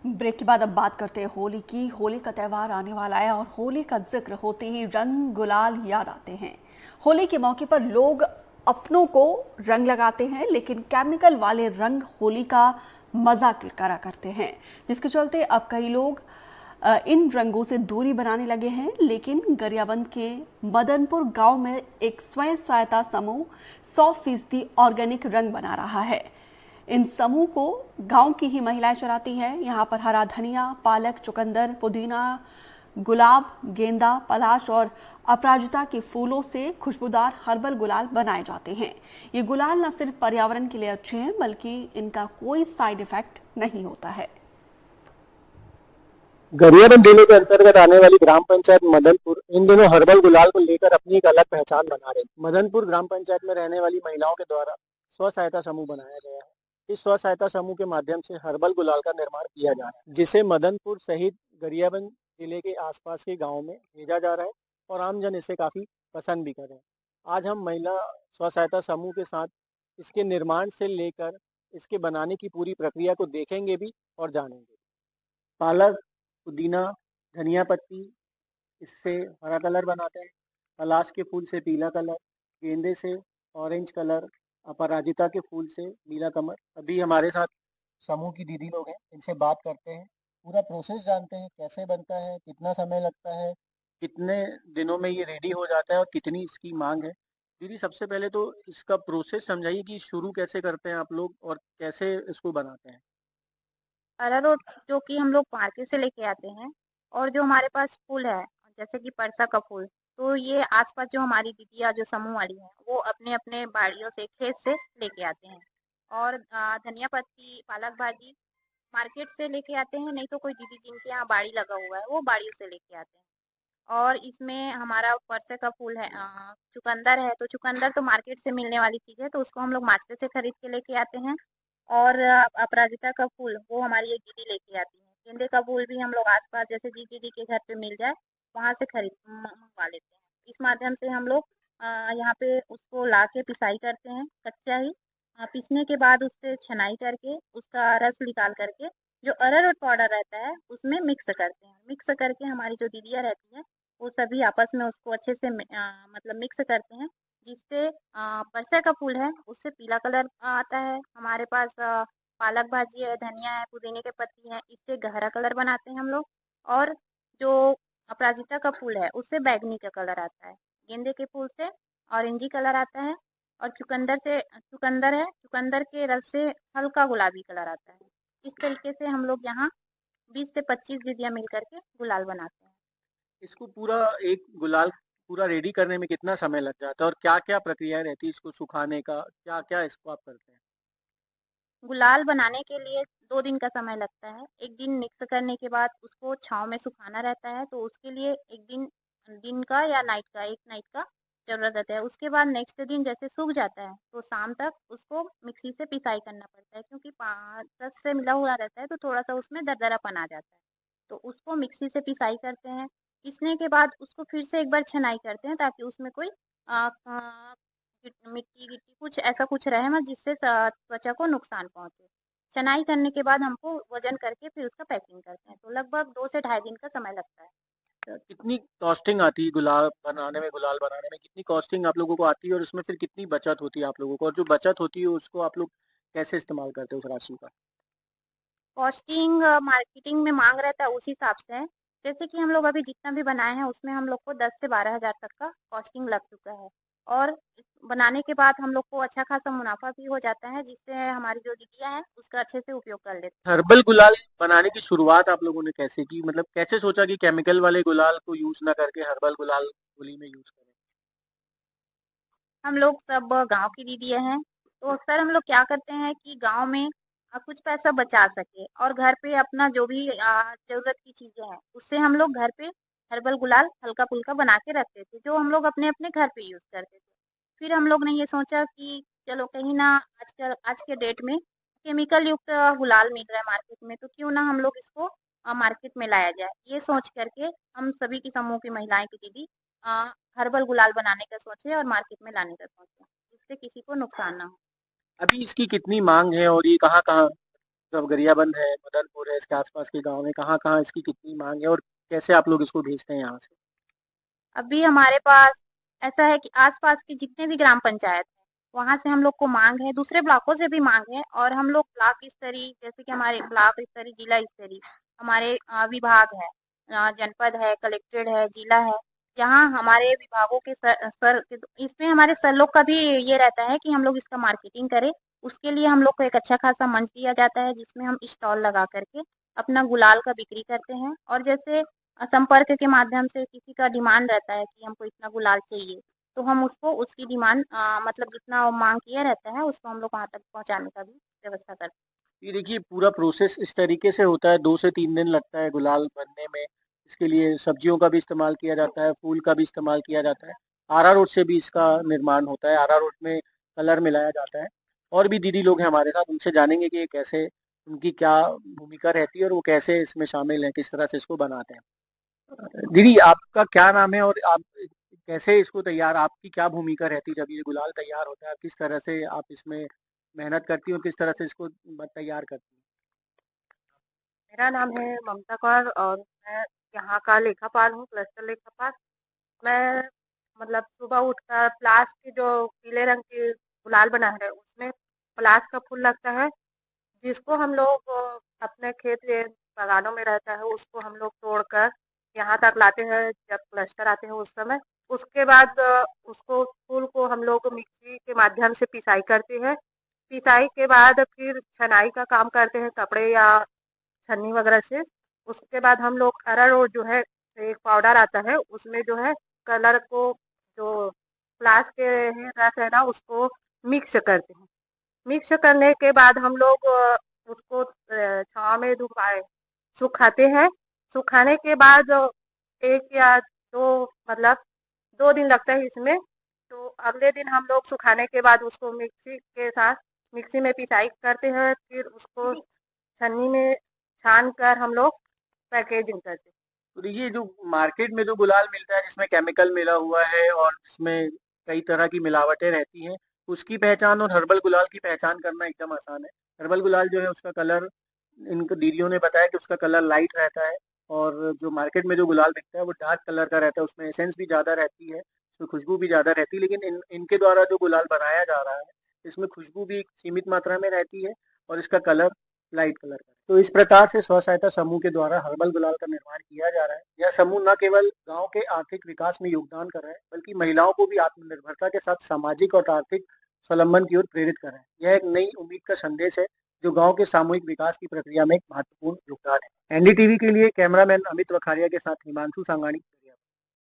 Break के बाद अब बात करते हैं होली की। होली का त्यौहार आने वाला है और होली का जिक्र होते ही रंग गुलाल याद आते हैं। होली के मौके पर लोग अपनों को रंग लगाते हैं, लेकिन केमिकल वाले रंग होली का मजा किरकिरा करते हैं, जिसके चलते अब कई लोग इन रंगों से दूरी बनाने लगे हैं। लेकिन गरियाबंद के मदनपुर गांव में एक स्वयं सहायता समूह 100% ऑर्गेनिक रंग बना रहा है। इन समूह को गांव की ही महिलाएं चलाती हैं। यहाँ पर हरा धनिया, पालक, चुकंदर, पुदीना, गुलाब, गेंदा, पलाश और अपराजिता के फूलों से खुशबूदार हर्बल गुलाल बनाए जाते हैं। ये गुलाल न सिर्फ पर्यावरण के लिए अच्छे हैं, बल्कि इनका कोई साइड इफेक्ट नहीं होता है। गरियाबंद जिले के अंतर्गत आने वाली ग्राम पंचायत मदनपुर इन दिनों हर्बल गुलाल को लेकर अपनी एक अलग पहचान बना रही है। मदनपुर ग्राम पंचायत में रहने वाली महिलाओं के द्वारा स्व सहायता समूह बनाया गया है। इस स्व सहायता समूह के माध्यम से हर्बल गुलाल का निर्माण किया जा रहा है, जिसे मदनपुर सहित गरियाबंद जिले के आसपास के गाँव में भेजा जा रहा है और आमजन इसे काफी पसंद भी कर रहे हैं। आज हम महिला स्व सहायता समूह के साथ इसके निर्माण से लेकर इसके बनाने की पूरी प्रक्रिया को देखेंगे भी और जानेंगे। पालक, पुदीना, धनिया पत्ती इससे हरा कलर बनाते हैं, पलाश के फूल से पीला कलर, गेंदे से ऑरेंज कलर, अपराजिता के फूल से नीला कमल। अभी हमारे साथ समूह की दीदी लोग हैं, इनसे बात करते हैं, पूरा प्रोसेस जानते हैं, कैसे बनता है, कितना समय लगता है, कितने दिनों में ये रेडी हो जाता है और कितनी इसकी मांग है। दीदी, सबसे पहले तो इसका प्रोसेस समझाइए कि शुरू कैसे करते हैं आप लोग और कैसे इसको बनाते हैं। अरारोट जो कि हम लोग मार्केट से लेके आते हैं, और जो हमारे पास फूल है जैसे कि परसा का फूल, तो ये आसपास जो हमारी दीदियाँ जो समूह वाली हैं वो अपने अपने बाड़ियों से खेत से लेके आते हैं। और धनिया पत्ती, पालक भाजी मार्केट से लेके आते हैं, नहीं तो कोई दीदी जिनके यहाँ बाड़ी लगा हुआ है वो बाड़ियों से लेके आते हैं। और इसमें हमारा परसे का फूल है, चुकंदर है, तो चुकंदर तो मार्केट से मिलने वाली चीज़ है, तो उसको हम लोग मार्केट से खरीद के लेके आते हैं। और अपराजिता का फूल वो हमारी एक दीदी लेके आती है। गेंदे का फूल भी हम लोग आसपास जैसे जिस दीदी के घर पे मिल जाए वहाँ से मंगवा लेते हैं। इस माध्यम से हम लोग यहाँ पे उसको ला के पिसाई करते हैं कच्चा ही। पीसने के बाद उससे छनाई करके उसका रस निकाल करके जो अरारोट पाउडर रहता है उसमें मिक्स करते हैं। मिक्स करके हमारी जो दीदियाँ रहती हैं वो सभी आपस में उसको अच्छे से मतलब मिक्स करते हैं, जिससे परसा का फूल है उससे पीला कलर आता है। हमारे पास पालक भाजी है, धनिया है, पुदीने के पत्ती हैं, इससे गहरा कलर बनाते हैं हम लोग। और जो अपराजिता का फूल है उससे बैंगनी का कलर आता है। गेंदे के फूल से ऑरेंजी कलर आता है। और चुकंदर है, चुकंदर के रस से हल्का गुलाबी कलर आता है। इस तरीके से हम लोग यहाँ 20 से 25 दीदियाँ मिल करके गुलाल बनाते हैं। इसको पूरा एक गुलाल पूरा रेडी करने में कितना समय लग जाता है और क्या-क्या प्रक्रिया रहती है इसको सुखाने का? क्या-क्या इसको आप करते हैं? गुलाल बनाने के लिए 2 दिन का समय लगता है। 1 दिन मिक्स करने के बाद उसको छाँव में सुखाना रहता है, तो उसके लिए 1 दिन दिन का या नाइट का 1 नाइट का ज़रूरत रहता है। उसके बाद नेक्स्ट दिन जैसे सूख जाता है, तो शाम तक उसको मिक्सी से पिसाई करना पड़ता है, क्योंकि पा रस से मिला हुआ रहता है, तो थोड़ा-सा उसमें दरदरापन आ जाता है। तो उसको मिक्सी से पिसाई करते हैं। पीसने के बाद उसको फिर से एक बार छनाई करते हैं, ताकि उसमें कोई मिट्टी-गिट्टी कुछ ऐसा कुछ रहे मत, जिससे त्वचा को नुकसान पहुँचे। छनाई करने के बाद हमको वज़न करके फिर उसका पैकिंग करते हैं, तो लगभग 2 से ढाई दिन का समय लगता है। तो कितनी कॉस्टिंग आती है गुलाल बनाने में कितनी कॉस्टिंग आप लोगों को आती है और इसमें फिर कितनी बचत होती है आप लोगों को? और जो बचत होती है उसको आप लोग कैसे इस्तेमाल करते हो उस राशि का? कॉस्टिंग मार्केटिंग में माँग रहता है उस हिसाब से है। जैसे कि हम लोग अभी जितना भी बनाए हैं उसमें हम लोग को 10 से 12 हज़ार तक का कॉस्टिंग लग चुका है। और इस बनाने के बाद हम लोग को अच्छा खासा मुनाफ़ा भी हो जाता है, जिससे हमारी जो दीदियाँ हैं उसका अच्छे से उपयोग कर लेती हैं। हर्बल गुलाल बनाने की शुरुआत आप लोगों ने कैसे की? मतलब कैसे सोचा कि केमिकल वाले गुलाल को यूज़ ना करके हर्बल गुलाल होली में यूज़ करें? हम लोग सब गाँव की दीदियाँ हैं, तो अक्सर हम लोग क्या करते हैं कि गाँव में कुछ पैसा बचा सकें और घर पे अपना जो भी ज़रूरत की चीज़ें हैं, उससे हम लोग घर पे हर्बल गुलाल हल्का-फुल्का बना के रखते थे, जो हम लोग अपने-अपने घर पे यूज़ करते थे। फिर हम लोग ने ये सोचा कि चलो कहीं ना आज के डेट में केमिकल युक्त गुलाल मिल रहा है मार्केट में, तो क्यों ना हम लोग इसको मार्केट में लाया जाए। ये सोच करके हम सभी की समूह की महिलाएँ की दीदी अ, हर्बल गुलाल बनाने का सोचे और मार्केट में लाने का सोचे, जिससे किसी को नुकसान ना हो। अभी इसकी कितनी माँग है और ये कहाँ-कहाँ जब गरियाबंद है, मदनपुर है, इसके आसपास के गांव में कहाँ-कहाँ इसकी कितनी मांग है और कैसे आप लोग इसको भेजते हैं यहाँ से? अभी हमारे पास ऐसा है कि आसपास के जितने भी ग्राम पंचायत हैं, वहाँ से हम लोग को मांग है, दूसरे ब्लॉकों से भी मांग है और हम लोग ब्लॉक स्तरीय जैसे कि हमारे ब्लॉक स्तरीय, जिला स्तरीय हमारे विभाग है, जनपद है, कलेक्टेड है, जिला है। यहाँ हमारे विभागों के सर इसमें हमारे सर लोग का भी ये रहता है कि हम लोग इसका मार्केटिंग करें। उसके लिए हम लोग को एक अच्छा खासा मंच दिया जाता है जिसमें हम स्टॉल लगा करके अपना गुलाल का बिक्री करते हैं। और जैसे संपर्क के माध्यम से किसी का डिमांड रहता है कि हमको इतना गुलाल चाहिए, तो हम उसको उसकी डिमांड मतलब जितना वो मांग किया रहता है उसको हम लोग वहाँ तक पहुँचाने का भी व्यवस्था करते हैं। ये देखिए पूरा प्रोसेस इस तरीके से होता है, 2 से 3 दिन लगता है गुलाल बनने में। इसके लिए सब्जियों का भी इस्तेमाल किया जाता है, फूल का भी इस्तेमाल किया जाता है। अरारोट से भी इसका निर्माण होता है, अरारोट में कलर मिलाया जाता है। और भी दीदी लोग हैं हमारे साथ, उनसे जानेंगे कि ये कैसे, उनकी क्या भूमिका रहती है और वो कैसे इसमें शामिल हैं, किस तरह से इसको बनाते हैं। दीदी आपका क्या नाम है और आप कैसे इसको तैयार, आपकी क्या भूमिका रहती है जब ये गुलाल तैयार होता है? आप किस तरह से आप इसमें मेहनत करती हैं और किस तरह से इसको तैयार करती हैं? मेरा नाम है ममता कौर और मैं यहाँ का लेखापाल हूँ, क्लस्टर लेखापाल। मैं मतलब सुबह उठकर प्लास की जो पीले रंग की गुलाल बना है, उसमें प्लास का फूल लगता है, जिसको हम लोग अपने खेत के बागानों में रहता है, उसको हम लोग तोड़कर यहाँ तक लाते हैं जब क्लस्टर आते हैं उस समय। उसके बाद उसको फूल को हम लोग मिक्सी के माध्यम से पिसाई करते हैं। पिसाई के बाद फिर छनाई का काम करते हैं कपड़े या छन्नी वगैरह से। उसके बाद हम लोग अरारोट जो है, एक पाउडर आता है, उसमें जो है कलर को जो प्लास के है रस है ना, उसको मिक्स करते हैं। मिक्स करने के बाद हम लोग उसको छाँव में सुखाते हैं। सुखाने के बाद 1 या 2 मतलब 2 दिन लगता है इसमें। तो अगले दिन हम लोग सुखाने के बाद उसको मिक्सी में पिसाई करते हैं, फिर उसको छन्नी में छान कर हम लोग पैकेजिंग करते हैं। तो देखिए जो मार्केट में जो गुलाल मिलता है जिसमें केमिकल मिला हुआ है और जिसमें कई तरह की मिलावटें रहती हैं, उसकी पहचान और हर्बल गुलाल की पहचान करना एकदम आसान है। हर्बल गुलाल जो है उसका कलर, इनको दीदियों ने बताया कि उसका कलर लाइट रहता है और जो मार्केट में जो गुलाल बिकता है वो डार्क कलर का रहता है, उसमें एसेंस भी ज़्यादा रहती है, उसमें खुशबू भी ज़्यादा रहती है। लेकिन इनके द्वारा जो गुलाल बनाया जा रहा है, इसमें खुशबू भी सीमित मात्रा में रहती है और इसका कलर लाइट कलर का है। तो इस प्रकार से स्व सहायता समूह के द्वारा हर्बल गुलाल का निर्माण किया जा रहा है। यह समूह न केवल गांव के आर्थिक विकास में योगदान कर रहा है, बल्कि महिलाओं को भी आत्मनिर्भरता के साथ सामाजिक और आर्थिक स्वलंबन की ओर प्रेरित कर रहा है। यह एक नई उम्मीद का संदेश है जो गांव के सामूहिक विकास की प्रक्रिया में एक महत्वपूर्ण योगदान है। एनडीटीवी के लिए कैमरामैन अमित वखारिया के साथ हिमांशु सांगानी।